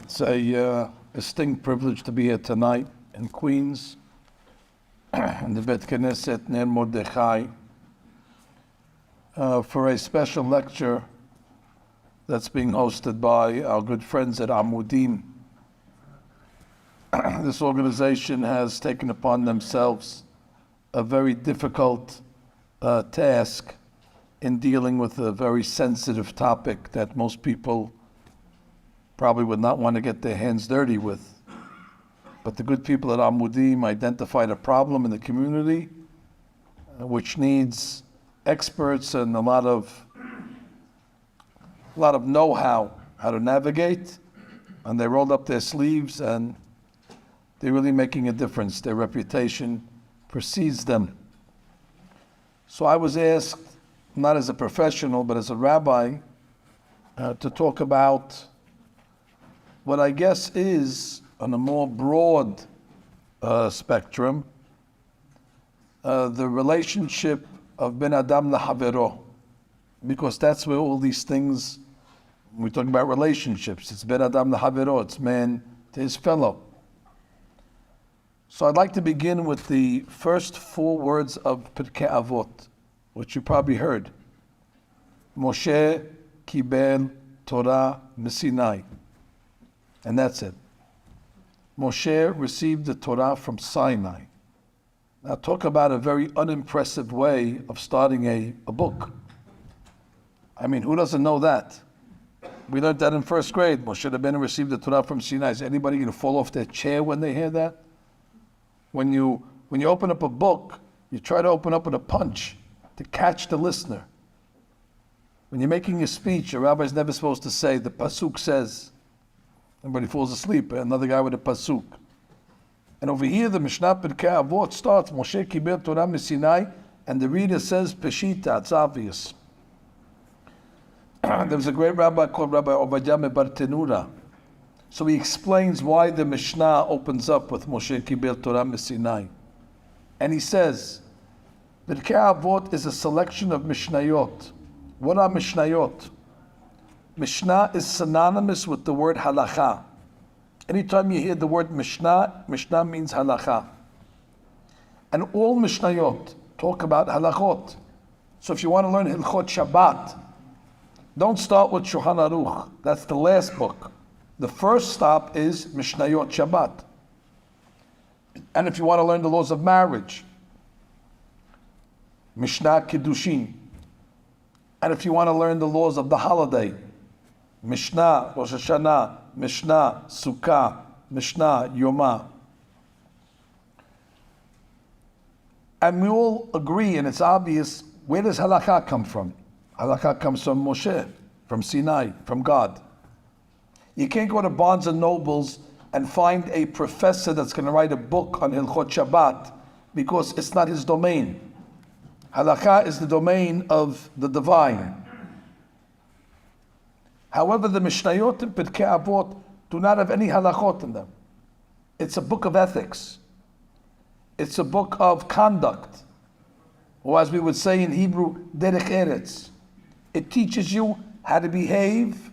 It's a distinct privilege to be here tonight in Queens, in the Beth Knesset near Mordechai, for a special lecture that's being hosted by our good friends at Amudim. This organization has taken upon themselves a very difficult task in dealing with a very sensitive topic that most people probably would not want to get their hands dirty with. But the good people at Amudim identified a problem in the community which needs experts and a lot of know-how to navigate, and they rolled up their sleeves and they're really making a difference. Their reputation precedes them. So I was asked, not as a professional, but as a rabbi, to talk about what I guess is, on a more broad spectrum, the relationship of Ben Adam LaHavero, because that's where all these things, when we talk about relationships, it's Ben Adam LaHavero, it's man to his fellow. So I'd like to begin with the first 4 words of Pirkei Avot, which you probably heard. Moshe Kibel Torah Sinai. And that's it. Moshe received the Torah from Sinai. Now talk about a very unimpressive way of starting a book. I mean, who doesn't know that? We learned that in first grade. Moshe Rabbeinu received the Torah from Sinai. Is anybody going to fall off their chair when they hear that? When you open up a book, you try to open up with a punch to catch the listener. When you're making a speech, a rabbi is never supposed to say, the pasuk says. Everybody falls asleep, another guy with a pasuk. And over here, the Mishnah Pirkei Avot starts, Moshe Kibel Torah Sinai, and the reader says, Peshita, it's obvious. There was a great rabbi called Rabbi Obadiah Ben. So he explains why the Mishnah opens up with Moshe Kibel Torah Sinai. And he says, Pirkei Avot is a selection of Mishnayot. What are Mishnayot? Mishnah is synonymous with the word halakha. Anytime you hear the word Mishnah, Mishnah means halakha. And all Mishnayot talk about halachot. So if you want to learn Hilchot Shabbat, don't start with Shulchan Aruch. That's the last book. The first stop is Mishnayot Shabbat. And if you want to learn the laws of marriage, Mishnah Kiddushin. And if you want to learn the laws of the holiday, Mishnah Rosh Hashanah, Mishnah Sukkah, Mishnah Yomah. And we all agree, and it's obvious, where does halakha come from? Halakha comes from Moshe, from Sinai, from God. You can't go to Barnes and Nobles and find a professor that's going to write a book on Hilchot Shabbat because it's not his domain. Halakha is the domain of the divine. However, the Mishnayot in Pirkei Avot do not have any halachot in them. It's a book of ethics. It's a book of conduct. Or as we would say in Hebrew, derech eretz. It teaches you how to behave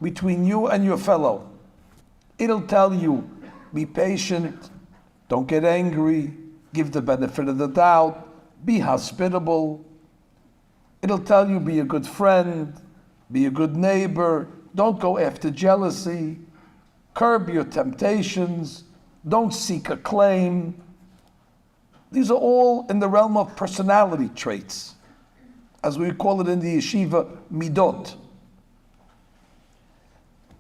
between you and your fellow. It'll tell you, be patient, don't get angry, give the benefit of the doubt, be hospitable. It'll tell you, be a good friend, be a good neighbor, don't go after jealousy, curb your temptations, don't seek acclaim. These are all in the realm of personality traits, as we call it in the yeshiva, midot.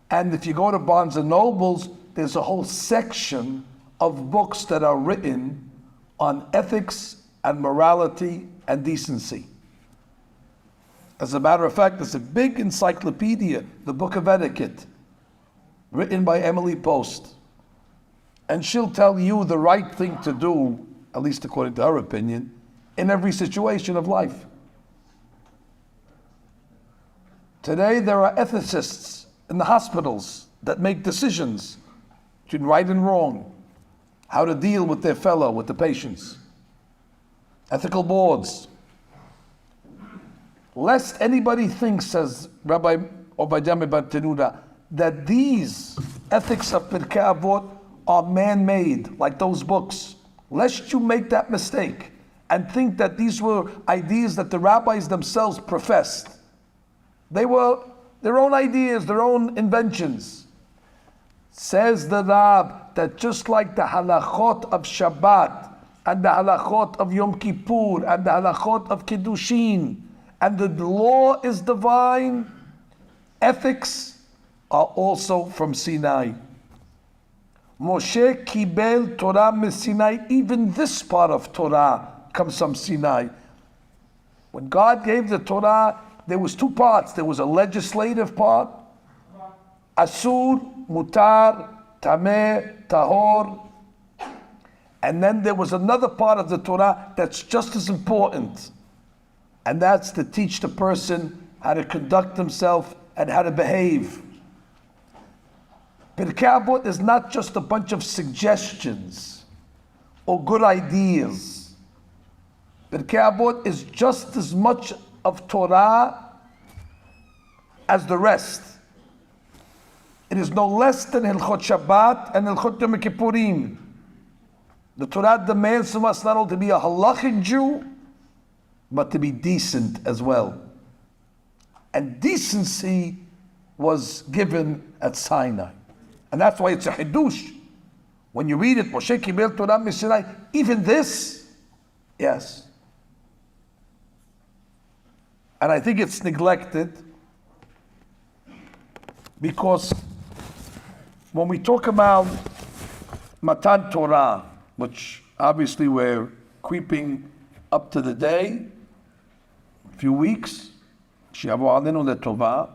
And if you go to Barnes and Nobles, there's a whole section of books that are written on ethics and morality and decency. As a matter of fact, there's a big encyclopedia, the Book of Etiquette, written by Emily Post. And she'll tell you the right thing to do, at least according to her opinion, in every situation of life. Today, there are ethicists in the hospitals that make decisions between right and wrong, how to deal with their fellow, with the patients. Ethical boards. Lest anybody thinks, says Rabbi Obadiah Ben, that these ethics of Pirkei Avot are man-made, like those books. Lest you make that mistake and think that these were ideas that the rabbis themselves professed. They were their own ideas, their own inventions. Says the Rab that just like the halachot of Shabbat and the halachot of Yom Kippur and the halachot of Kiddushin and the law is divine, ethics are also from Sinai. Moshe kibel Torah Sinai. Even this part of Torah comes from Sinai. When God gave the Torah, there was two parts. There was a legislative part, Asur, Mutar, Tameh, Tahor. And then there was another part of the Torah that's just as important. And that's to teach the person how to conduct himself and how to behave. Pirkei Avot is not just a bunch of suggestions or good ideas. Pirkei Avot is just as much of Torah as the rest. It is no less than Hilchot Shabbat and Hilchot Yom Kippurim. The Torah demands from us not only to be a halachic Jew, but to be decent as well. And decency was given at Sinai. And that's why it's a Hidush. When you read it, Moshe Kibel Torah Sinai, even this, yes. And I think it's neglected because when we talk about Matan Torah, which obviously we're creeping up to the day, a few weeks, Shiavu Alenu Letovah.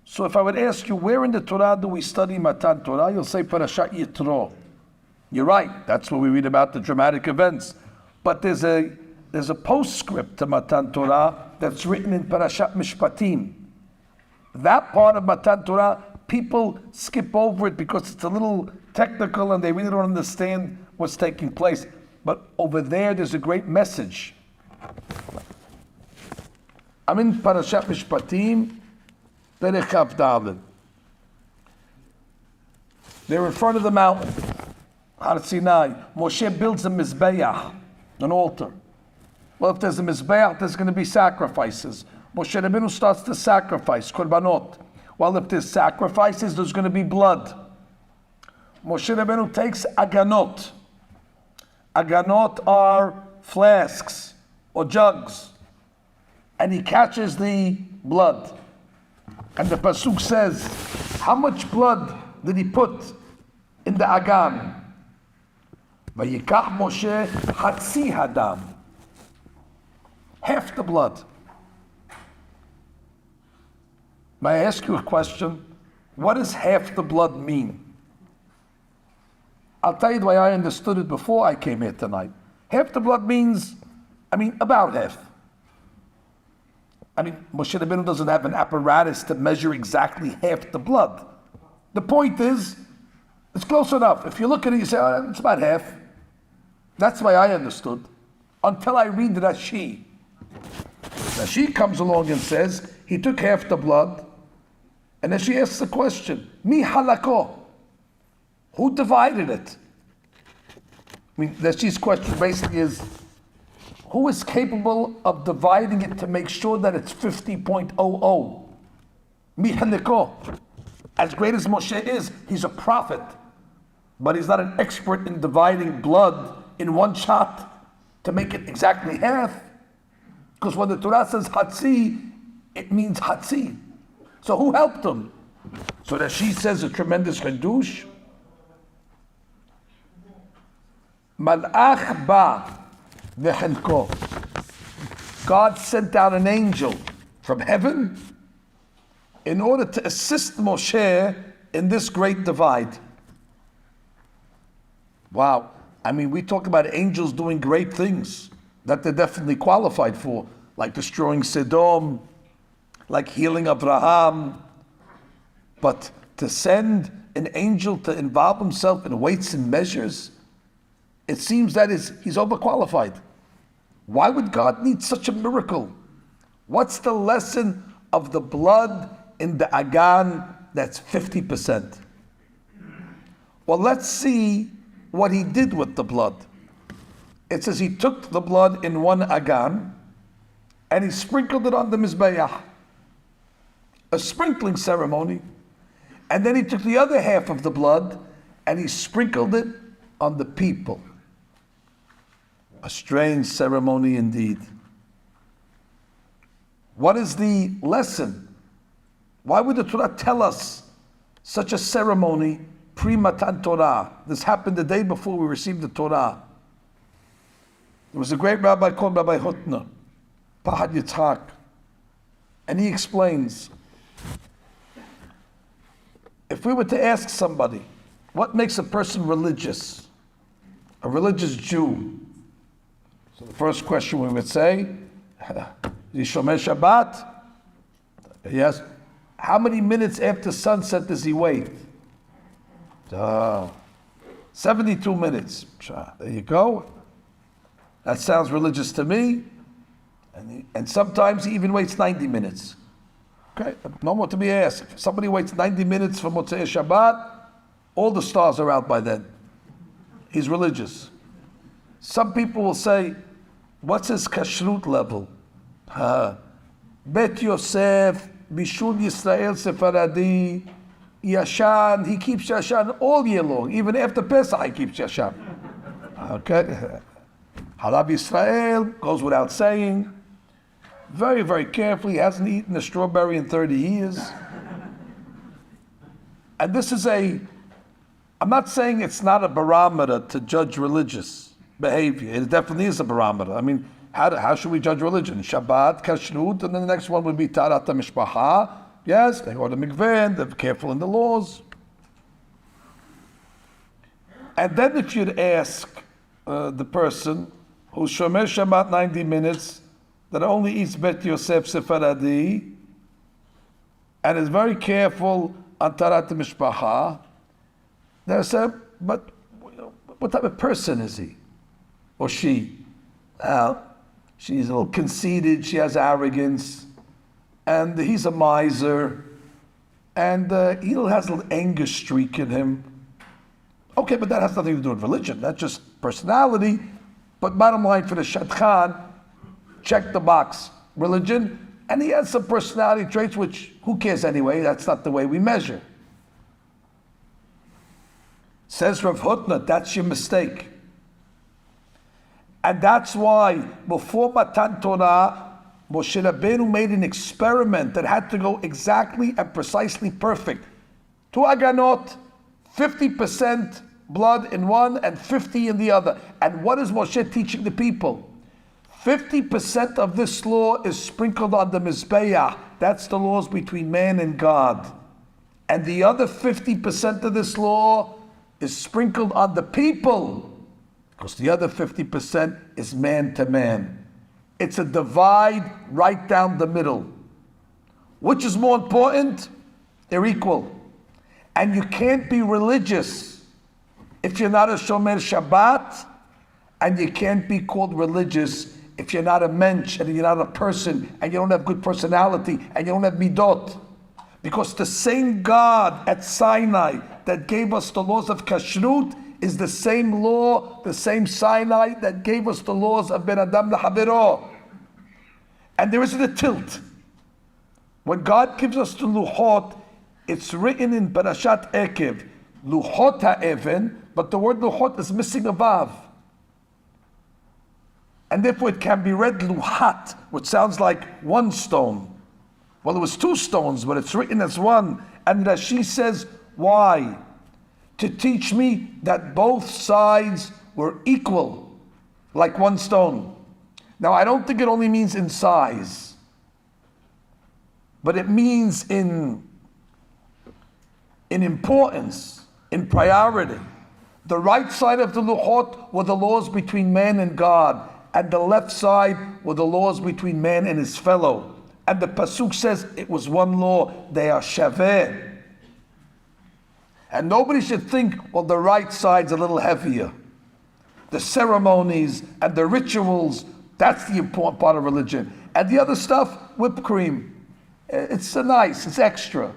So if I would ask you, where in the Torah do we study Matan Torah? You'll say Parashat Yitro. You're right, that's where we read about the dramatic events. But there's a postscript to Matan Torah that's written in Parashat Mishpatim. That part of Matan Torah, people skip over it because it's a little technical and they really don't understand what's taking place. But over there's a great message. I'm in Parashat Mishpatim, Perek Chav Dalet. They're in front of the mountain, Har Sinai. Moshe builds a mizbeach, an altar. Well, if there's a mizbeach, there's going to be sacrifices. Moshe Rabbeinu starts to sacrifice, korbanot. Well, if there's sacrifices, there's going to be blood. Moshe Rabbeinu takes aganot. Aganot are flasks or jugs. And he catches the blood. And the pasuk says, how much blood did he put in the agan? Vayikach Moshe hatzi hadam. Half the blood. May I ask you a question? What does half the blood mean? I'll tell you the way I understood it before I came here tonight. Half the blood means, about half. Moshe Rabbeinu doesn't have an apparatus to measure exactly half the blood. The point is, it's close enough. If you look at it, you say, oh, it's about half. That's the way I understood. Until I read the Rashi. Rashi comes along and says, he took half the blood, and then she asks the question, Mi halako? Who divided it? Rashi's question basically is, who is capable of dividing it to make sure that it's 50.00? Mi halako. As great as Moshe is, he's a prophet, but he's not an expert in dividing blood in one shot to make it exactly half. Because when the Torah says hatzi, it means hatzi. So who helped him? So that she says a tremendous chidush. Malach ba v'chelko. God sent down an angel from heaven in order to assist Moshe in this great divide. Wow. We talk about angels doing great things that they're definitely qualified for, like destroying Sodom, like healing Abraham. But to send an angel to involve himself in weights and measures, it seems that he's overqualified. Why would God need such a miracle? What's the lesson of the blood in the agan that's 50%? Well, let's see what he did with the blood. It says he took the blood in one agan and he sprinkled it on the Mizbeach, a sprinkling ceremony. And then he took the other half of the blood and he sprinkled it on the people. A strange ceremony indeed. What is the lesson? Why would the Torah tell us such a ceremony pre-Matan Torah? This happened the day before we received the Torah. There was a great rabbi called Rabbi Hutner, Pahad Yitzhak, and he explains, if we were to ask somebody, what makes a person religious? A religious Jew. So the first question we would say, is he Shomer Shabbat? Yes. How many minutes after sunset does he wait? 72 minutes. There you go. That sounds religious to me. And sometimes he even waits 90 minutes. Okay, no more to be asked. If somebody waits 90 minutes for Motzei Shabbat, all the stars are out by then. He's religious. Some people will say, what's his kashrut level? Bet Yosef, Bishul Yisrael Sefaradi, Yashan, he keeps Yashan all year long. Even after Pesach, he keeps Yashan. Okay? Halab Yisrael goes without saying. Very, very carefully, he hasn't eaten a strawberry in 30 years. And this is I'm not saying it's not a barometer to judge religious behavior. It definitely is a barometer. I mean, how should we judge religion? Shabbat, kashrut, and then the next one would be tarat mishpacha. Yes, they go to mikveh, they're careful in the laws. And then if you'd ask the person who's shomer Shabbat 90 minutes, that only eats Bet Yosef Sefaradi, and is very careful on tarat mishpacha, they say, but what type of person is he? Or she? She's a little conceited, she has arrogance, and he's a miser, and he has a little anger streak in him. Okay, but that has nothing to do with religion, that's just personality. But bottom line for the Shadchan, check the box, religion, and he has some personality traits which, who cares anyway, that's not the way we measure. Says Rav Hutner, that's your mistake. And that's why before Matan Torah, Moshe Rabbeinu made an experiment that had to go exactly and precisely perfect. 2 aganot, 50% blood in one and 50 in the other. And what is Moshe teaching the people? 50% of this law is sprinkled on the Mizbeach. That's the laws between man and God. And the other 50% of this law is sprinkled on the people, because the other 50% is man to man. It's a divide right down the middle. Which is more important? They're equal. And you can't be religious if you're not a Shomer Shabbat, and you can't be called religious if you're not a mensch, and you're not a person, and you don't have good personality, and you don't have midot. Because the same God at Sinai that gave us the laws of kashrut is the same law, the same Sinai that gave us the laws of Ben Adam L'Havero. And there isn't a tilt. When God gives us the luchot, it's written in Parashat Ekev, luchot ha'even, but the word luchot is missing a vav. And therefore it can be read luhat, which sounds like one stone. Well, it was 2 stones, but it's written as one. And Rashi says, why? To teach me that both sides were equal, like one stone. Now, I don't think it only means in size, but it means in importance, in priority. The right side of the luchot were the laws between man and God, and the left side were the laws between man and his fellow. And the pasuk says it was one law, they are shaveh. And nobody should think, well, the right side's a little heavier. The ceremonies and the rituals, that's the important part of religion. And the other stuff, whipped cream. It's nice, it's extra.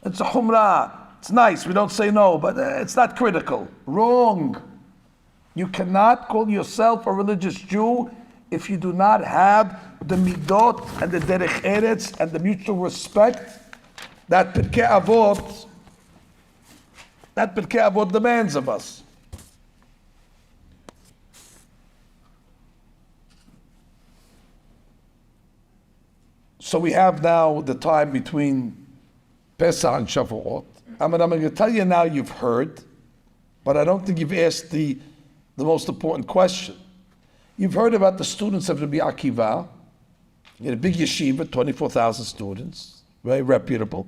It's a humrah. It's nice, we don't say no, but it's not critical. Wrong. You cannot call yourself a religious Jew if you do not have the midot and the derech eretz and the mutual respect that Pirkei Avot demands of us. So we have now the time between Pesach and Shavuot. I'm going to tell you now you've heard, but I don't think you've asked the most important question. You've heard about the students of Rabbi Akiva, in a big yeshiva, 24,000 students, very reputable.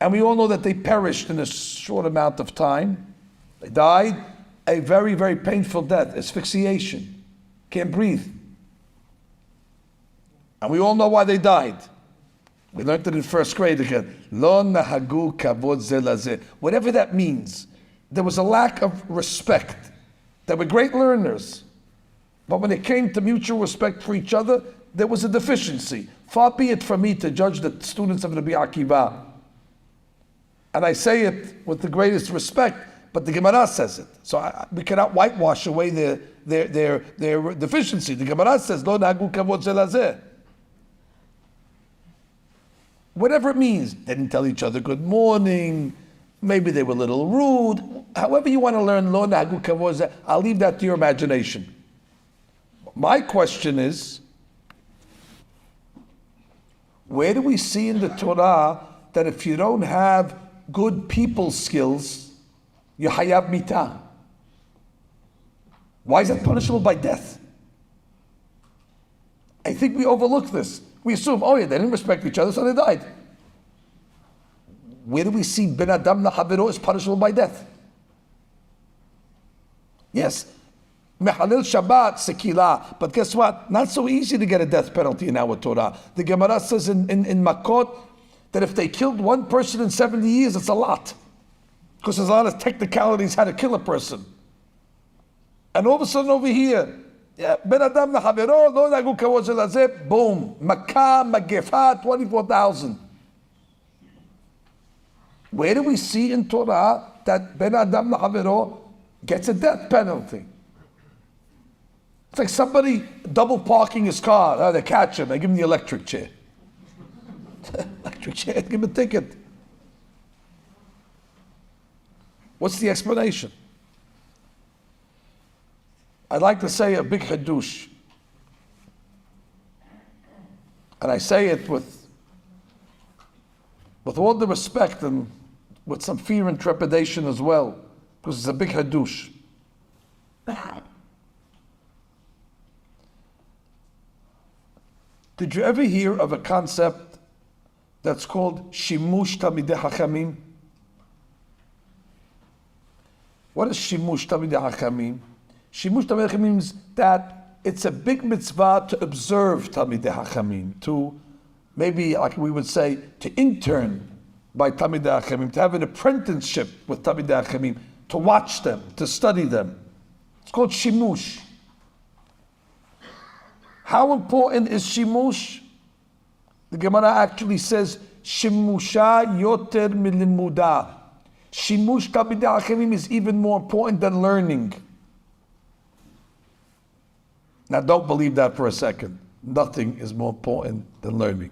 And we all know that they perished in a short amount of time. They died a very, very painful death, asphyxiation, can't breathe. And we all know why they died. We learned it in first grade again. Lo nahagu kavod ze lazeh. Whatever that means, there was a lack of respect. They were great learners. But when it came to mutual respect for each other, there was a deficiency. Far be it from me to judge the students of Rabbi Akiva. And I say it with the greatest respect, but the Gemara says it. So we cannot whitewash away their deficiency. The Gemara says, Lo nahagu kavod ze lazeh. Whatever it means, they didn't tell each other good morning, maybe they were a little rude. However you want to learn lo nahagu kavod, I'll leave that to your imagination. My question is, where do we see in the Torah that if you don't have good people skills, you hayav mitah? Why is that punishable by death? I think we overlook this. We assume, oh yeah, they didn't respect each other, so they died. Where do we see ben adam lahavero is punishable by death? Yes, mehalil Shabbat sekila, but guess what? Not so easy to get a death penalty in our Torah. The Gemara says in Makot that if they killed one person in 70 years, it's a lot, because there's a lot of technicalities how to kill a person. And all of a sudden over here, Ben Adam Lahavero, Lo Nahagu Kavod Ze Lazeh, boom, Makkah, Magefa, 24,000. Where do we see in Torah that Ben Adam Lahavero gets a death penalty? It's like somebody double parking his car. They catch him, they give him the electric chair. Electric chair, give him a ticket. What's the explanation? I'd like to say a big hadush, and I say it with all the respect and with some fear and trepidation as well, because it's a big hadush. Did you ever hear of a concept that's called shimush tamidei hachamim? What is shimush tamidei hachamim? Shimush Talmidei Hachamim means that it's a big mitzvah to observe Talmidei Hachamim, to maybe, like we would say, to intern by Talmidei Hachamim, to have an apprenticeship with Talmidei Hachamim, to watch them, to study them. It's called Shimush. How important is Shimush? The Gemara actually says, Shimusha yoter milimuda. Shimush Talmidei Hachamim is even more important than learning. Now don't believe that for a second. Nothing is more important than learning.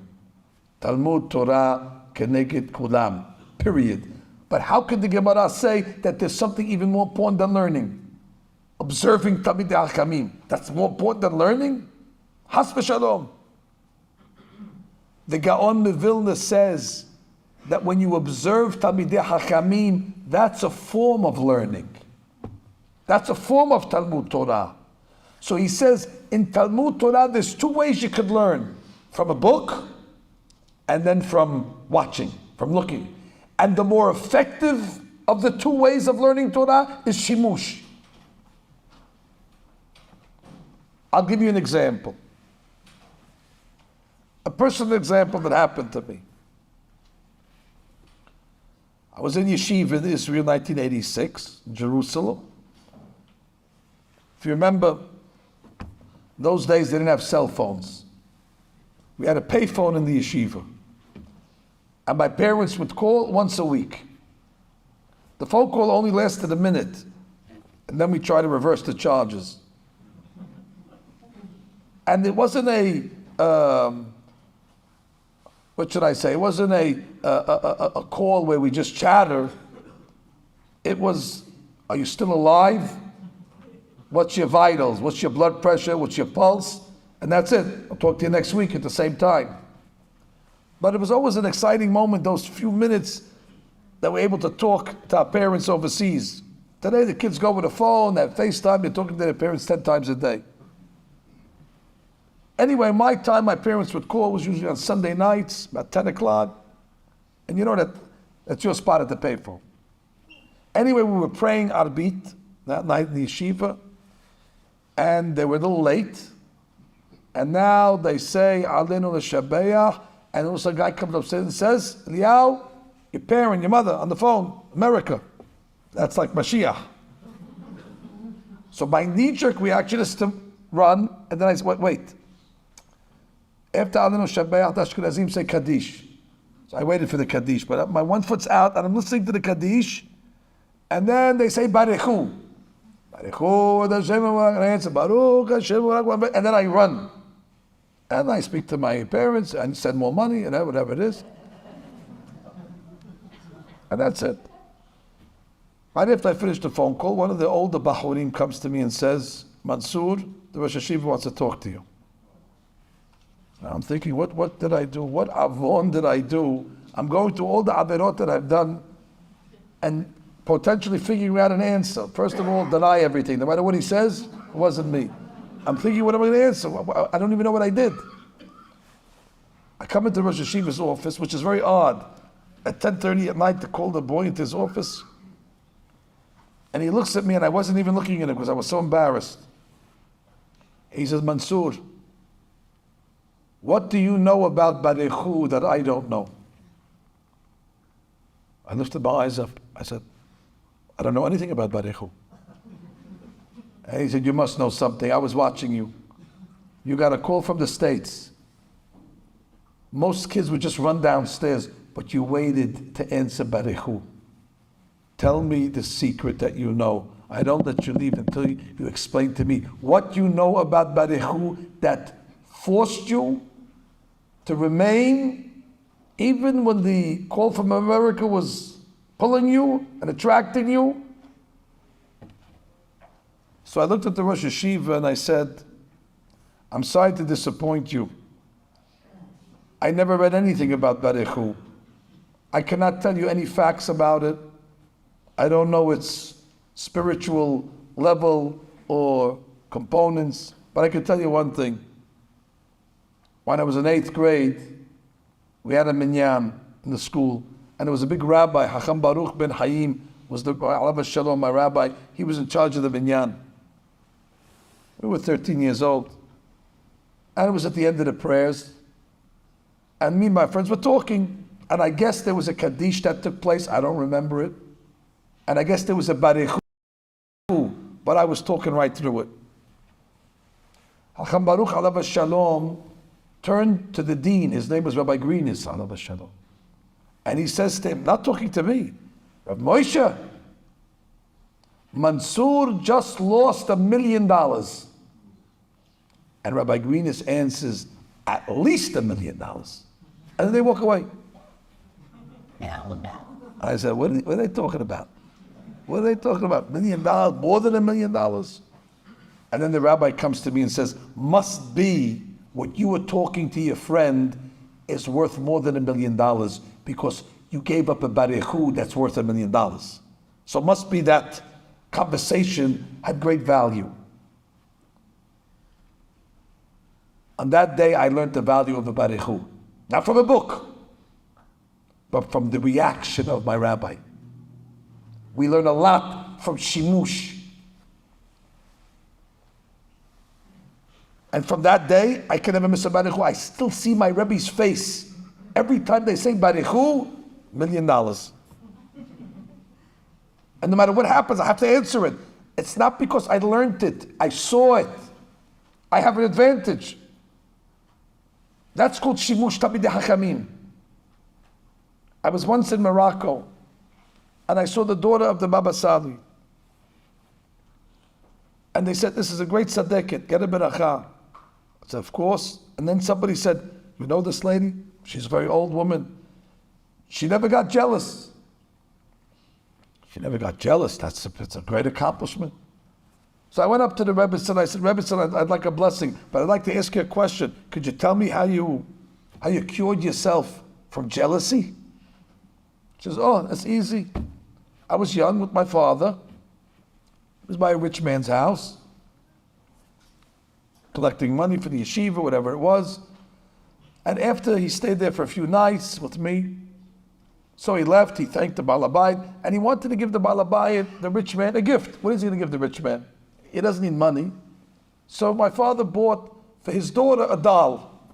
Talmud Torah keneged kulam, period. But how could the Gemara say that there's something even more important than learning? Observing Talmidei Hachamim, that's more important than learning? Has v'shalom. The Gaon Mevilna says that when you observe Talmidei Hachamim, that's a form of learning. That's a form of Talmud Torah. So he says, in Talmud Torah, there's two ways you could learn. From a book, and then from watching, from looking. And the more effective of the two ways of learning Torah is Shimush. I'll give you an example. A personal example that happened to me. I was in Yeshiva in Israel, 1986, Jerusalem. If you remember, those days they didn't have cell phones. We had a payphone in the yeshiva. And my parents would call once a week. The phone call only lasted a minute, and then we tried to reverse the charges. And it wasn't what should I say? It wasn't a call where we just chatter. It was, are you still alive? What's your vitals? What's your blood pressure? What's your pulse? And that's it. I'll talk to you next week at the same time. But it was always an exciting moment, those few minutes that we're able to talk to our parents overseas. Today the kids go with a phone, they have FaceTime, they're talking to their parents 10 times a day. Anyway, my time, my parents would call, was usually on Sunday nights, about 10 o'clock. And you know that's your spot at the payphone. Anyway, we were praying Arbit that night in the yeshiva, and they were a little late. And now they say, Alenu l'shabeach, and also a guy comes upstairs and says, Eliyahu, your parent, your mother, on the phone, America. That's like Mashiach. So my knee-jerk reaction is to run, and then I said, wait. After Alenu Shabeach, the Ashkenazim say Kaddish. So I waited for the Kaddish, but my one foot's out, and I'm listening to the Kaddish, and then they say Baruchu. Baruchu, and I answer Baruch, and then I run. And I speak to my parents and send more money and whatever it is. And that's it. Right after I finish the phone call, one of the older Bahurim comes to me and says, Mansour, the Rosh Yeshivah wants to talk to you. Now I'm thinking, what did I do? What avon did I do? I'm going through all the averot that I've done and potentially figuring out an answer. First of all, deny everything. No matter what he says, it wasn't me. I'm thinking, what am I going to answer? I don't even know what I did. I come into Rosh Yeshiva's office, which is very odd. At 10:30 at night to call the boy into his office. And he looks at me, and I wasn't even looking at him because I was so embarrassed. He says, Mansour, what do you know about Baruchu that I don't know? I lifted my eyes up. I said, I don't know anything about Baruchu. And he said, you must know something. I was watching you. You got a call from the States. Most kids would just run downstairs, but you waited to answer Baruchu. Tell me the secret that you know. I don't let you leave until you explain to me what you know about Baruchu that forced you to remain even when the call from America was pulling you and attracting you. So I looked at the Rosh Yeshiva and I said, I'm sorry to disappoint you. I never read anything about Baruchu. I cannot tell you any facts about it. I don't know its spiritual level or components, but I can tell you one thing. When I was in 8th grade, we had a minyan in the school, and there was a big rabbi, Rabbi Baruch ben Haim, was the Shalom, my rabbi. He was in charge of the minyan. We were 13 years old. And it was at the end of the prayers. And me and my friends were talking. And I guess there was a Kaddish that took place. I don't remember it. And I guess there was a Baruchu. But I was talking right through it. Rabbi Baruch alav shalom turned to the dean. His name was Rabbi Greenes A, alav shalom. And he says to him, not talking to me, Rabbi Moshe, Mansour just lost $1 million. And Rabbi Greenes answers, at least $1 million. And then they walk away. I said, what are they talking about? What are they talking about? $1 million? More than $1 million? And then the rabbi comes to me and says, must be what you were talking to your friend is worth more than $1 million because you gave up a baruchu that's worth $1 million. So it must be that conversation had great value. On that day, I learned the value of a baruchu. Not from a book, but from the reaction of my rabbi. We learn a lot from shimush. And from that day, I can never miss a baruchu. I still see my Rebbe's face. Every time they say baruchu, $1 million. And no matter what happens, I have to answer it. It's not because I learned it. I saw it. I have an advantage. That's called shimush tabidei hachamim. I was once in Morocco, and I saw the daughter of the Baba Sali. And they said, this is a great tzaddiket, get a beracha. I said, of course. And then somebody said, you know this lady? She's a very old woman. She never got jealous. She never got jealous. It's a great accomplishment. So I went up to the Rebbe and I said, Rebbe, I'd like a blessing, but I'd like to ask you a question. Could you tell me how you cured yourself from jealousy? She says, oh, that's easy. I was young with my father. It was by a rich man's house, collecting money for the yeshiva, whatever it was. And after he stayed there for a few nights with me, so he left, he thanked the Balabayit, and he wanted to give the Balabayit, the rich man, a gift. What is he going to give the rich man? He doesn't need money. So my father bought for his daughter a doll.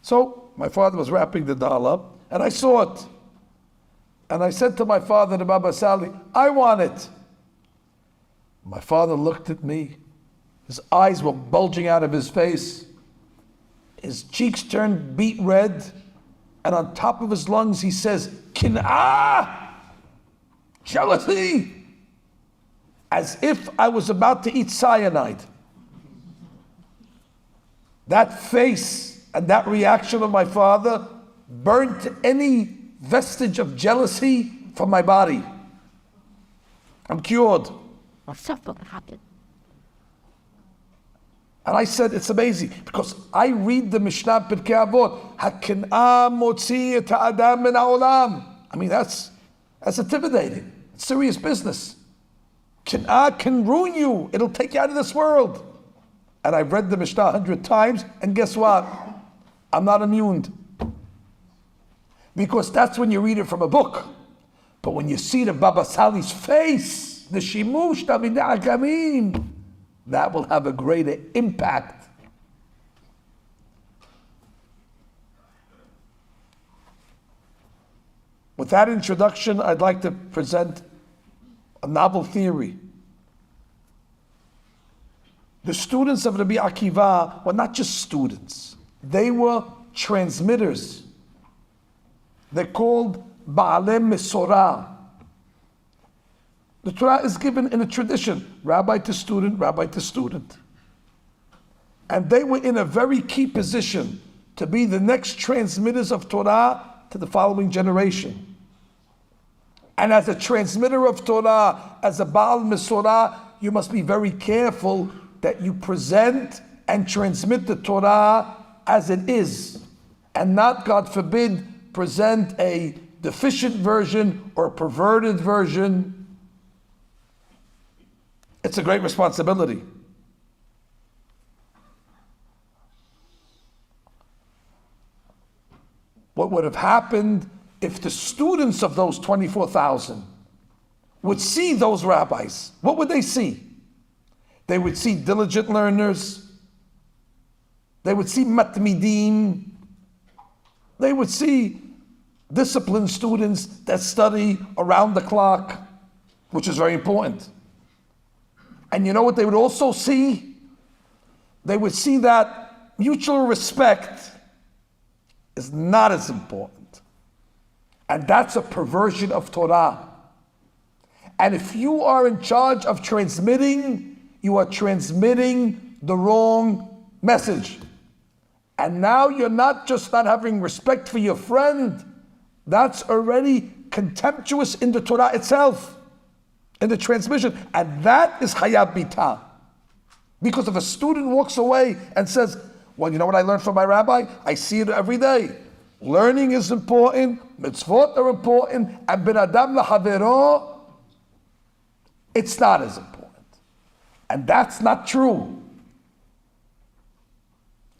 So my father was wrapping the doll up, and I saw it. And I said to my father, the Baba Sali, I want it. My father looked at me. His eyes were bulging out of his face. His cheeks turned beet red. And on top of his lungs, he says, Kin'ah! Jealousy! As if I was about to eat cyanide. That face and that reaction of my father burnt any vestige of jealousy from my body. I'm cured. And I said, it's amazing, because I read the Mishnah Pirkei Avot, HaKin'ah motzi et ha'adam min ha'olam. I mean, that's intimidating. It's serious business. Kin'ah can ruin you. It'll take you out of this world. And I've read the Mishnah 100 times, and guess what? I'm not immune. Because that's when you read it from a book. But when you see the Baba Sali's face, the shimush tamidei hakamim, that will have a greater impact. With that introduction, I'd like to present a novel theory. The students of Rabbi Akiva were not just students. They were transmitters. They're called Ba'alei Mesorah. The Torah is given in a tradition, rabbi to student, rabbi to student. And they were in a very key position to be the next transmitters of Torah to the following generation. And as a transmitter of Torah, as a Baal Mesorah, you must be very careful that you present and transmit the Torah as it is, and not, God forbid, present a deficient version or a perverted version. It's a great responsibility. What would have happened if the students of those 24,000 would see those rabbis? What would they see? They would see diligent learners. They would see matmidim. They would see disciplined students that study around the clock, which is very important. And you know what they would also see? They would see that mutual respect is not as important. And that's a perversion of Torah. And if you are in charge of transmitting, you are transmitting the wrong message. And now you're not just not having respect for your friend, that's already contemptuous in the Torah itself, in the transmission. And that is Hayab Bita. Because if a student walks away and says, well, you know what I learned from my rabbi? I see it every day. Learning is important, mitzvot are important, and ben adam lahavero, it's not as important. And that's not true.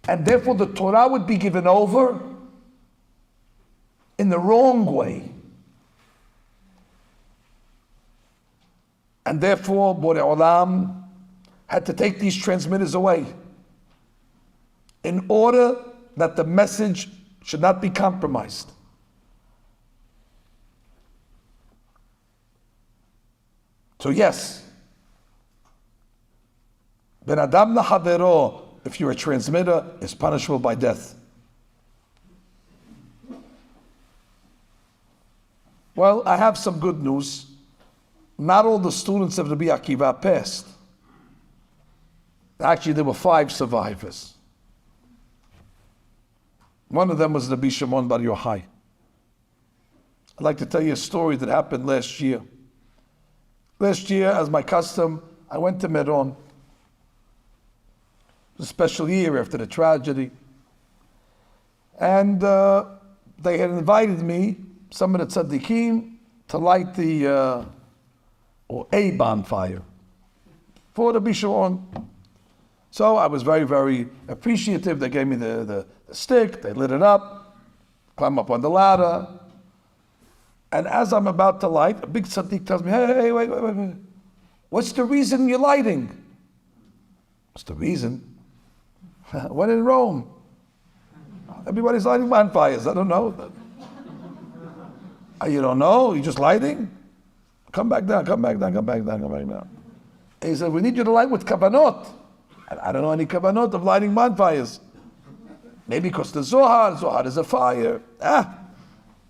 And therefore the Torah would be given over in the wrong way. And therefore Borei Olam had to take these transmitters away in order that the message should not be compromised. So yes, ben adam lahavero, if you're a transmitter, is punishable by death. Well, I have some good news. Not all the students of Rabbi Akiva passed. Actually, there were 5 survivors. One of them was Rabbi Shimon Bar Yochai. I'd like to tell you a story that happened last year. Last year, as my custom, I went to Meron. It was a special year after the tragedy. And they had invited me, some of the tzaddikim, to light the a bonfire for the Bishon. So I was very, very appreciative. They gave me the stick, they lit it up, climb up on the ladder. And as I'm about to light, a big tzaddik tells me, hey, wait. What's the reason you're lighting? What's the reason? When in Rome, everybody's lighting bonfires. I don't know. You don't know? You're just lighting? Come back down. And he said, we need you to light with kavanot. I don't know any kavanot of lighting bonfires. Maybe because the Zohar is a fire.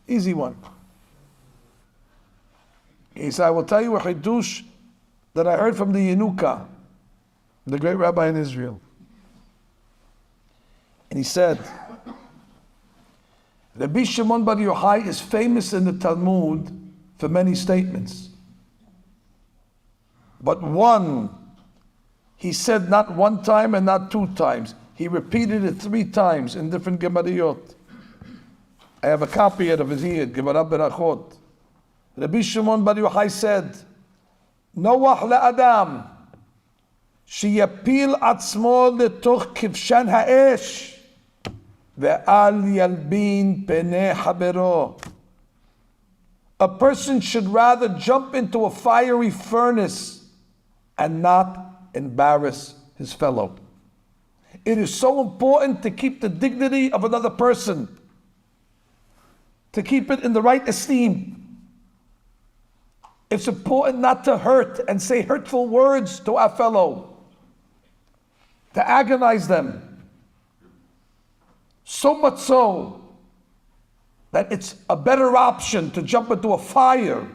Easy one. He said, I will tell you a chidush that I heard from the Yenuka, the great rabbi in Israel. And he said, Rabbi Shimon Bar Yochai is famous in the Talmud for many statements. But one, he said not one time and not 2 times. He repeated it 3 times in different Gemariyot. I have a copy of it here, Gemara Berachot. Rabbi Shimon Bar Yochai said, Noach la'adam, sheyapil atzmo letoch kivshan ha'esh, ve'al yalbin penei habero. A person should rather jump into a fiery furnace and not embarrass his fellow. It is so important to keep the dignity of another person, to keep it in the right esteem. It's important not to hurt and say hurtful words to our fellow, to agonize them. So much so that it's a better option to jump into a fire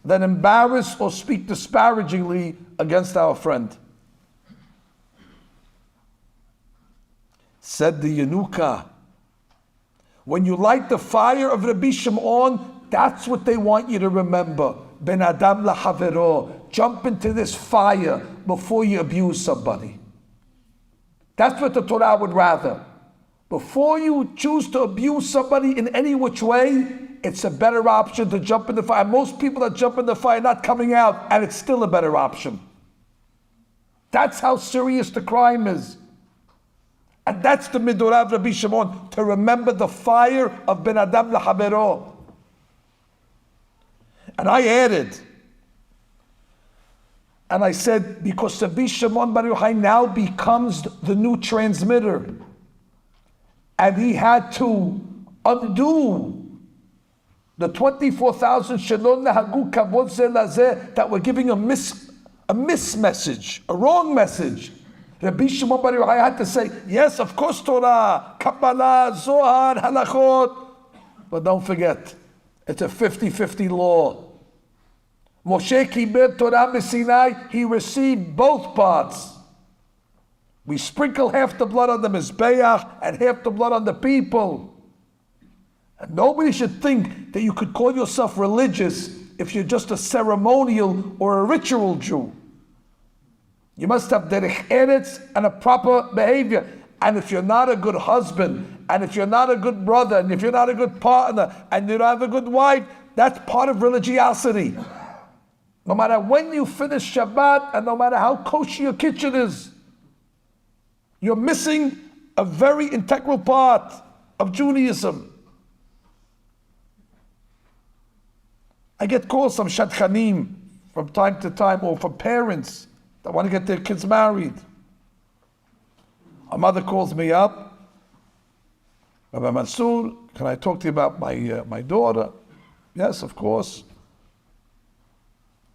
than embarrass or speak disparagingly against our friend. Said the Yenuka, when you light the fire of Rabbi Shimon, that's what they want you to remember. Ben Adam lahavero. Jump into this fire before you abuse somebody. That's what the Torah would rather. Before you choose to abuse somebody in any which way, it's a better option to jump in the fire. Most people that jump in the fire are not coming out, and it's still a better option. That's how serious the crime is. And that's the Midorah of Rabbi Shimon, to remember the fire of Ben Adam lahavero. And I added, and I said, because Rabbi Shimon Bar Yochai now becomes the new transmitter, and he had to undo the 24,000 Shalom Nahagu Kavod Zeh Lazeh that were giving a mismessage, a wrong message. Rabbi Shimon Bar Yochai had to say, yes, of course, Torah, Kabbalah, Zohar, Halachot, but don't forget, it's a 50-50 law. Moshe Kibel Torah B'Sinai, he received both parts. We sprinkle half the blood on the Mizbeach and half the blood on the people. And nobody should think that you could call yourself religious if you're just a ceremonial or a ritual Jew. You must have derech eretz and a proper behavior. And if you're not a good husband, and if you're not a good brother, and if you're not a good partner, and you don't have a good wife, that's part of religiosity. No matter when you finish Shabbat, and no matter how kosher your kitchen is, you're missing a very integral part of Judaism. I get calls from shadchanim from time to time, or from parents that want to get their kids married. A mother calls me up, Rabbi Mansour, can I talk to you about my daughter? Yes, of course.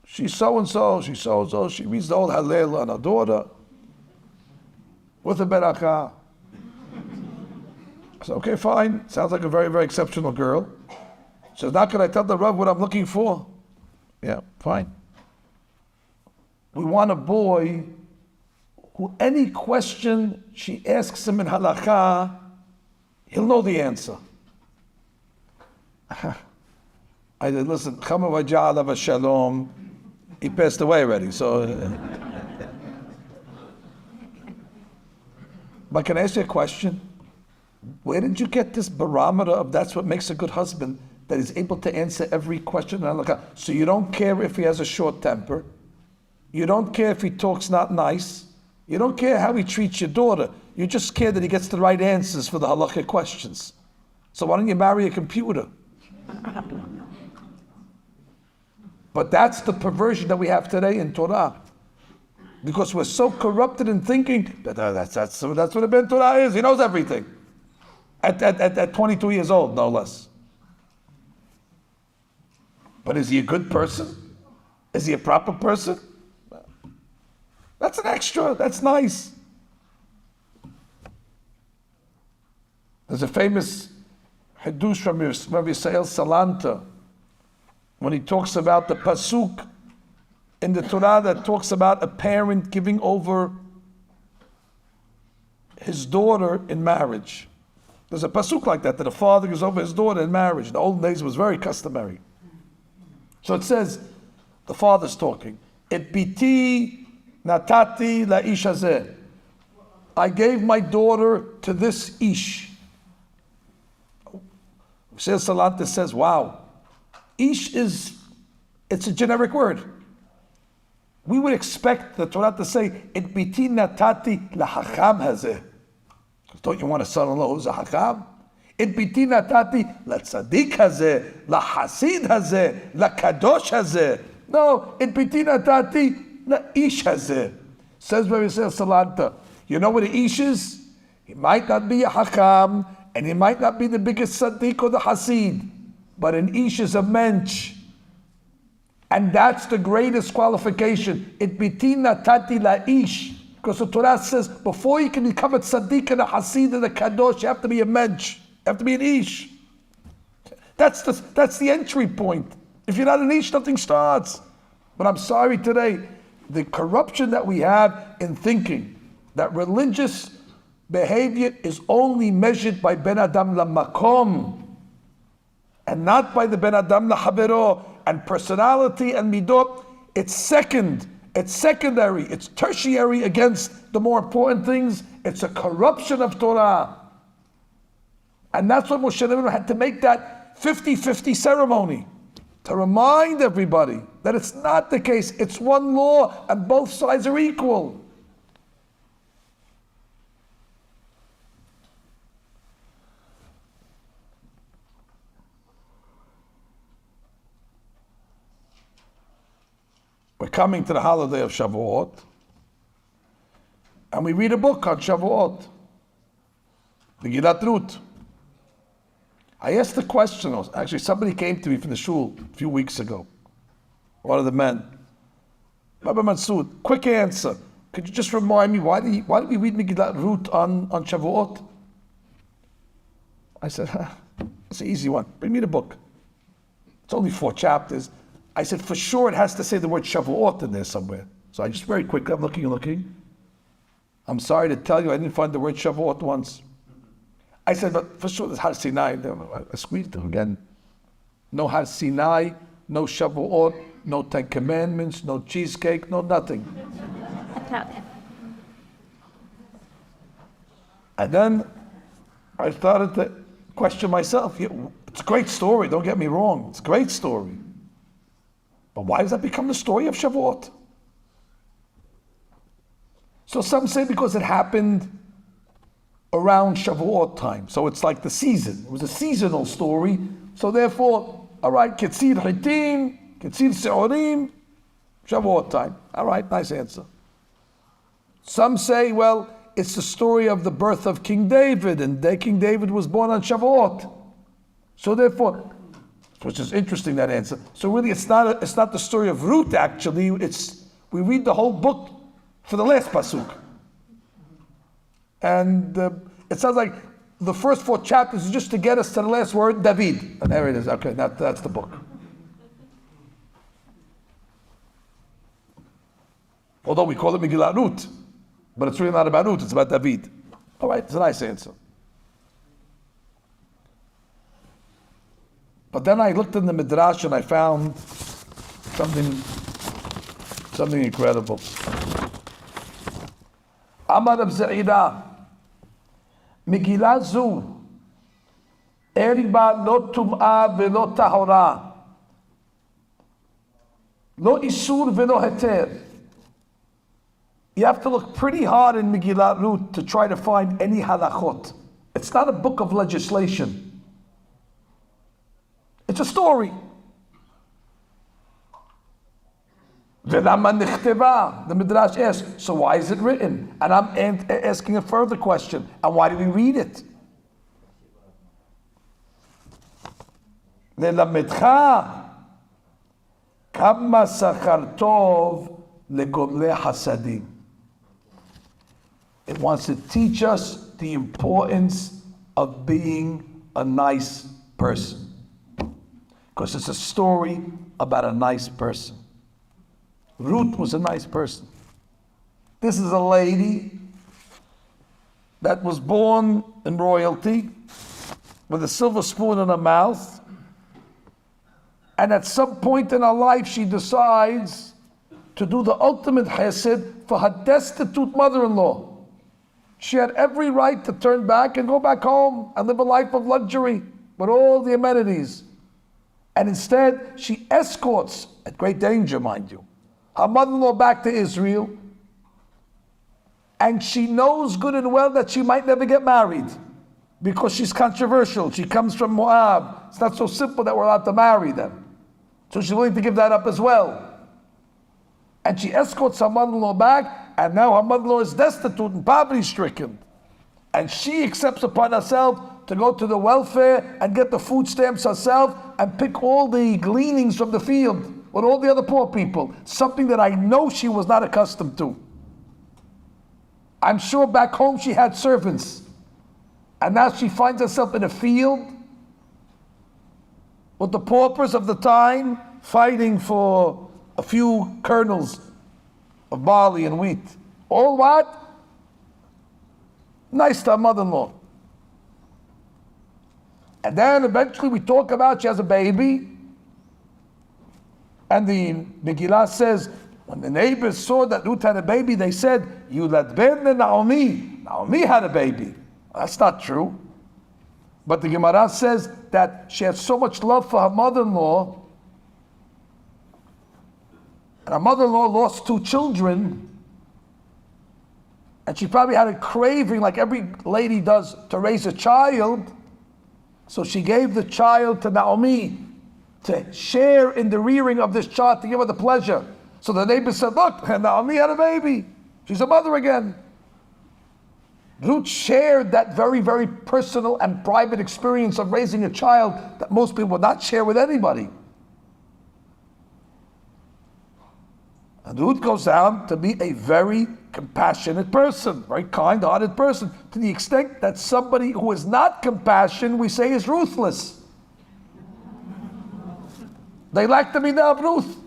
She's so-and-so, she's so-and-so, she reads the old Hallel on her daughter with a berakah. I said, okay, fine. Sounds like a very, very exceptional girl. So now can I tell the Rav what I'm looking for? Yeah, fine. We want a boy who any question she asks him in halakha, he'll know the answer. I said, listen, Chama v'ja'ala Shalom, he passed away already, so. But can I ask you a question? Where did you get this barometer of that's what makes a good husband, that he's able to answer every question in halakha? So you don't care if he has a short temper, you don't care if he talks not nice, you don't care how he treats your daughter, you just care that he gets the right answers for the halakha questions. So why don't you marry a computer? But that's the perversion that we have today in Torah. Because we're so corrupted in thinking that that's what a Ben Torah is. He knows everything. At 22 years old, no less. But is he a good person? Is he a proper person? That's an extra. That's nice. There's a famous Hadush from Rabbi Hillel Salanta when he talks about the pasuk in the Torah that talks about a parent giving over his daughter in marriage. There's a pasuk like that a father gives over his daughter in marriage. In the old days it was very customary. So it says, the father's talking, Et biti natati la ish hazeh. I gave my daughter to this ish. Salanta says, wow, ish it's a generic word. We would expect the Torah to say, Et biti natati la hacham hazeh. Don't you want a son-in-law who's a hacham? Et biti natati la tzaddik hazeh, la hasid hazeh, la kadosh hazeh. No, et biti natati la ish hazeh. Says Rabbi Salanta, you know what an ish is? He might not be a hacham, and he might not be the biggest tzaddik or the hasid, but an ish is a mensch. And that's the greatest qualification. It biti natati la ish. Because the Torah says, before you can become a tzaddik and a hasid and a kadosh, you have to be a mensch. You have to be an ish. That's the entry point. If you're not an ish, nothing starts. But I'm sorry today, the corruption that we have in thinking that religious behavior is only measured by ben adam la makom and not by the ben adam la havero, and personality and midot. It's secondary, it's tertiary against the more important things. It's a corruption of Torah. And that's what Moshe Greenes A had to make that 50-50 ceremony, to remind everybody that it's not the case. It's one law and both sides are equal. We're coming to the holiday of Shavuot, and we read a book on Shavuot, the Gilat Ruth. I asked the question, actually somebody came to me from the shul a few weeks ago, one of the men. Rabbi Mansour, quick answer. Could you just remind me, why do we read Megillat Ruth on Shavuot? I said, it's an easy one. Bring me the book. It's only 4 chapters. I said, for sure it has to say the word Shavuot in there somewhere. So I just very quickly, I'm looking. I'm sorry to tell you, I didn't find the word Shavuot once. I said, but for sure there's Har Sinai. I squeezed it again. No Har Sinai, no Shavuot, no 10 Commandments, no cheesecake, no nothing. And then I started to question myself. Yeah, it's a great story, don't get me wrong. It's a great story. But why does that become the story of Shavuot? So some say because it happened around Shavuot time. So it's like the season. It was a seasonal story. So therefore, all right, Ketzir Hitim, Ketzir Seorim, Shavuot time. All right, nice answer. Some say, well, it's the story of the birth of King David, and King David was born on Shavuot. So therefore, which is interesting, that answer. So really, it's not the story of Ruth. Actually, we read the whole book for the last pasuk, and it sounds like the first 4 chapters is just to get us to the last word, David. And there it is. Okay, that's the book. Although we call it Megillat Ruth, but it's really not about Ruth, it's about David. All right, it's a nice answer. But then I looked in the Midrash and I found something incredible. Amar Rab Ze'ira, Megillah zu, Eriba lo tum'a velo tahora, lo isur velo heter. You have to look pretty hard in Megillat Ruth to try to find any halachot. It's not a book of legislation. It's a story. The Midrash asks, so why is it written? And I'm asking a further question. And why do we read it? ללמדך כמה שכר טוב לגומלי חסדים. It wants to teach us the importance of being a nice person. Because it's a story about a nice person. Ruth was a nice person. This is a lady that was born in royalty with a silver spoon in her mouth. And at some point in her life, she decides to do the ultimate chesed for her destitute mother-in-law. She had every right to turn back and go back home and live a life of luxury with all the amenities. And instead, she escorts, at great danger, mind you, her mother-in-law back to Israel. And she knows good and well that she might never get married because she's controversial. She comes from Moab. It's not so simple that we're allowed to marry them. So she's willing to give that up as well. And she escorts her mother-in-law back, and now her mother-in-law is destitute and poverty-stricken. And she accepts upon herself to go to the welfare and get the food stamps herself and pick all the gleanings from the field with all the other poor people. Something that I know she was not accustomed to. I'm sure back home she had servants. And now she finds herself in a field with the paupers of the time fighting for a few kernels of barley and wheat. All what? Nice to her mother-in-law. And then eventually we talk about she has a baby. And the Megillah says, when the neighbors saw that Ruth had a baby, they said, Yulad ben Naomi. Naomi had a baby. That's not true. But the Gemara says that she had so much love for her mother-in-law, and her mother-in-law lost 2 children, and she probably had a craving, like every lady does, to raise a child. So she gave the child to Naomi to share in the rearing of this child, to give her the pleasure. So the neighbor said, look, Naomi had a baby. She's a mother again. Ruth shared that very, very personal and private experience of raising a child that most people would not share with anybody. And Ruth goes down to be a very compassionate person, very kind-hearted person, to the extent that somebody who is not compassionate, we say, is ruthless. They lack the midah of Ruth.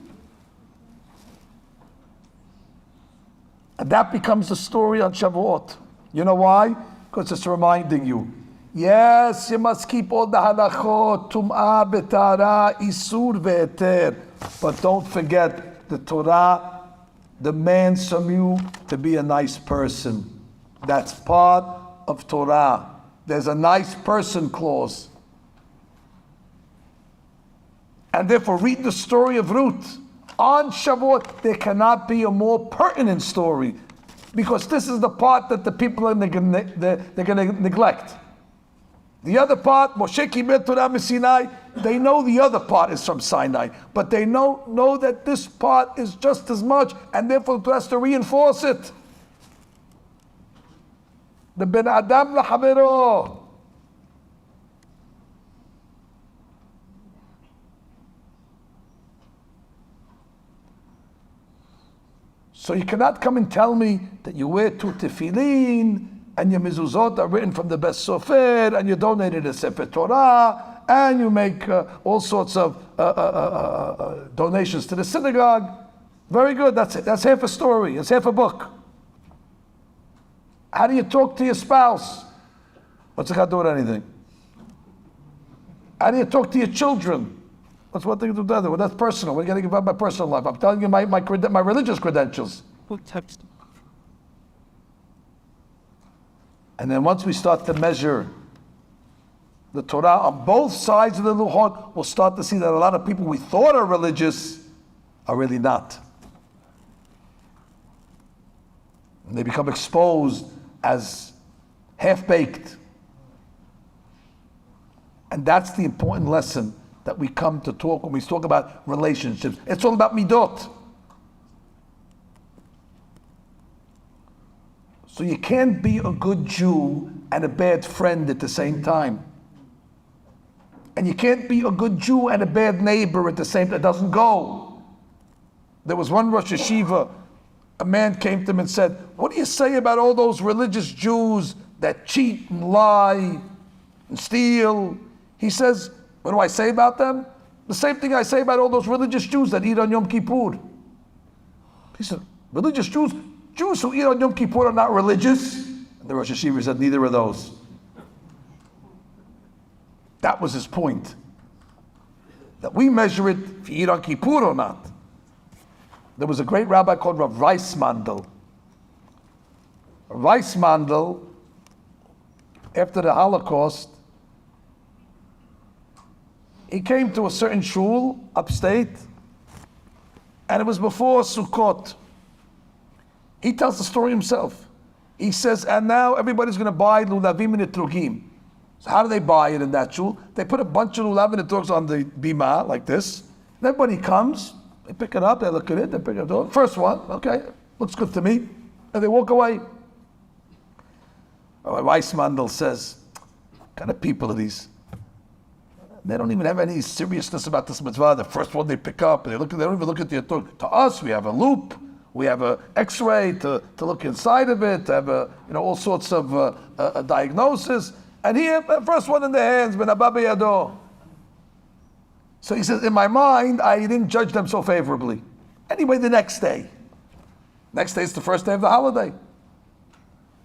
And that becomes the story on Shavuot. You know why? Because it's reminding you. Yes, you must keep all the halachot, tum'ah, betara, isur, ve'eter. But don't forget, the Torah demands from you to be a nice person. That's part of Torah. There's a nice person clause. And therefore, read the story of Ruth. On Shavuot, there cannot be a more pertinent story, because this is the part that the people are they're going to neglect. The other part, Moshe Kibet Torah Sinai, they know the other part is from Sinai, but they know that this part is just as much, and therefore it has to reinforce it. The Ben Adam Lahavero. So you cannot come and tell me that you wear 2 tefillin and your mezuzot are written from the best sofer, and you donated a Sefer Torah, and you make all sorts of donations to the synagogue. Very good, that's it. That's half a story, it's half a book. How do you talk to your spouse? What's it got to do with anything? How do you talk to your children? What's one thing to do with the other? Well, that's personal. We're going to give up my personal life. I'm telling you my religious credentials. Who touched? And then once we start to measure the Torah on both sides of the Luchot, we'll start to see that a lot of people we thought are religious are really not. And they become exposed as half-baked. And that's the important lesson that we come to talk when we talk about relationships. It's all about midot. So you can't be a good Jew and a bad friend at the same time. And you can't be a good Jew and a bad neighbor at the same time. It doesn't go. There was one Rosh Yeshivah, a man came to him and said, what do you say about all those religious Jews that cheat and lie and steal? He says, what do I say about them? The same thing I say about all those religious Jews that eat on Yom Kippur. He said, religious Jews? Jews who eat on Yom Kippur are not religious? And the Rosh Yeshivah said, neither are those. That was his point. That we measure it if you eat on Kippur or not. There was a great rabbi called Rav Weissmandel. Weissmandel, after the Holocaust, he came to a certain shul upstate, and it was before Sukkot. He tells the story himself. He says, and now everybody's going to buy lulavim and etrogim. So how do they buy it in that shul? They put a bunch of lulav and etrogs on the bima, like this. And everybody comes, they pick it up, they look at it, they pick it up. First one, okay, looks good to me. And they walk away. Weissmandel says, what kind of people are these? They don't even have any seriousness about this mitzvah. The first one they pick up, and they don't even look at the etrog. To us, we have a loop. We have an X-ray to look inside of it, to have all sorts of a diagnosis. And here, first one in the hands, ben abba beyado. So he says, in my mind, I didn't judge them so favorably. Anyway, the next day is the first day of the holiday.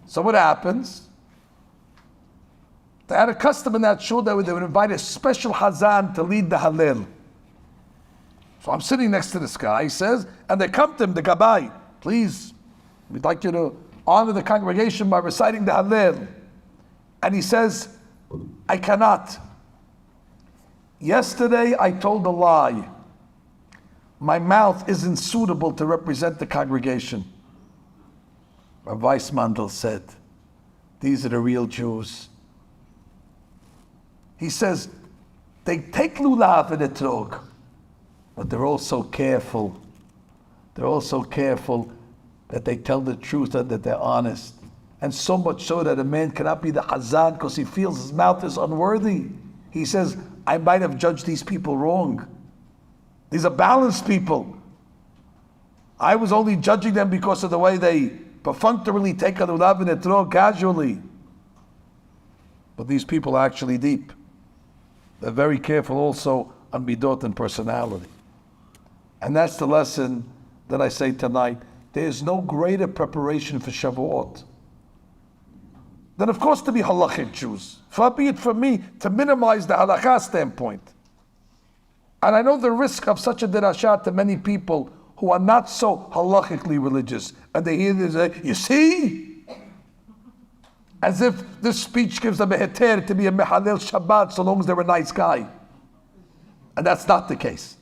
So what happens? They had a custom in that shul that they would invite a special hazan to lead the Hallel. So I'm sitting next to this guy, he says, and they come to him, the Gabbai, please, we'd like you to honor the congregation by reciting the Hallel. And he says, I cannot. Yesterday I told a lie. My mouth isn't suitable to represent the congregation. Rav Weissmandel said, these are the real Jews. He says, they take lulav and etrog, but they're all so careful. They're all so careful that they tell the truth and that they're honest. And so much so that a man cannot be the hazan because he feels his mouth is unworthy. He says, I might have judged these people wrong. These are balanced people. I was only judging them because of the way they perfunctorily take a lulav and etrog casually. But these people are actually deep. They're very careful also on midot and personality. And that's the lesson that I say tonight. There is no greater preparation for Shavuot than, of course, to be halachic Jews. Far be it from me to minimize the halakha standpoint. And I know the risk of such a derasha to many people who are not so halachically religious. And they hear this, you see? As if this speech gives them a heter to be a mehalel Shabbat so long as they're a nice guy. And that's not the case.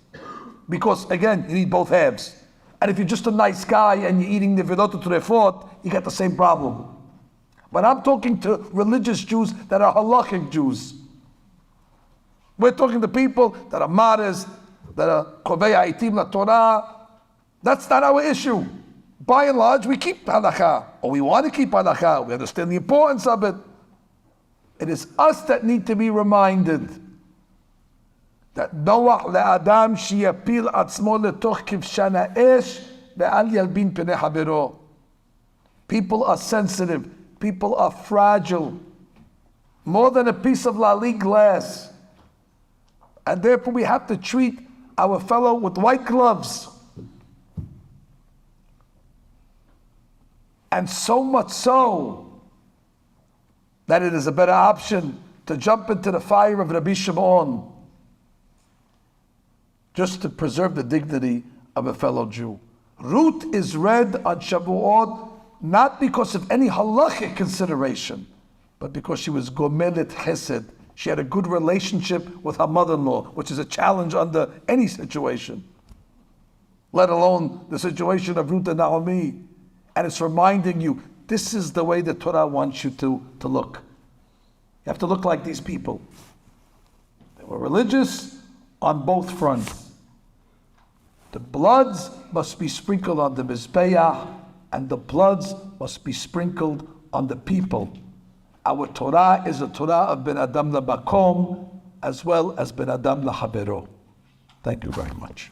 Because again, you need both halves. And if you're just a nice guy and you're eating the nevilot u'trefot, you got the same problem. But I'm talking to religious Jews that are halachic Jews. We're talking to people that are modest, that are kovei ha'itim la Torah. That's not our issue. By and large, we keep halakha, or we want to keep halakha. We understand the importance of it. It is us that need to be reminded that Noach le'adam sheyapil atzmo letoch kivshan ha'esh ve'al yalbin penei havero. People are sensitive. People are fragile, more than a piece of lali glass. And therefore we have to treat our fellow with white gloves. And so much so that it is a better option to jump into the fire of Rabbi Shimon just to preserve the dignity of a fellow Jew. Ruth is read on Shavuot not because of any halachic consideration, but because she was gomelet chesed. She had a good relationship with her mother-in-law, which is a challenge under any situation, let alone the situation of Ruth and Naomi. And it's reminding you, this is the way the Torah wants you to look. You have to look like these people. They were religious on both fronts. The bloods must be sprinkled on the Mizbeach, and the bloods must be sprinkled on the people. Our Torah is a Torah of Ben Adam LaBakom as well as Ben Adam LaHabero. Thank you very much.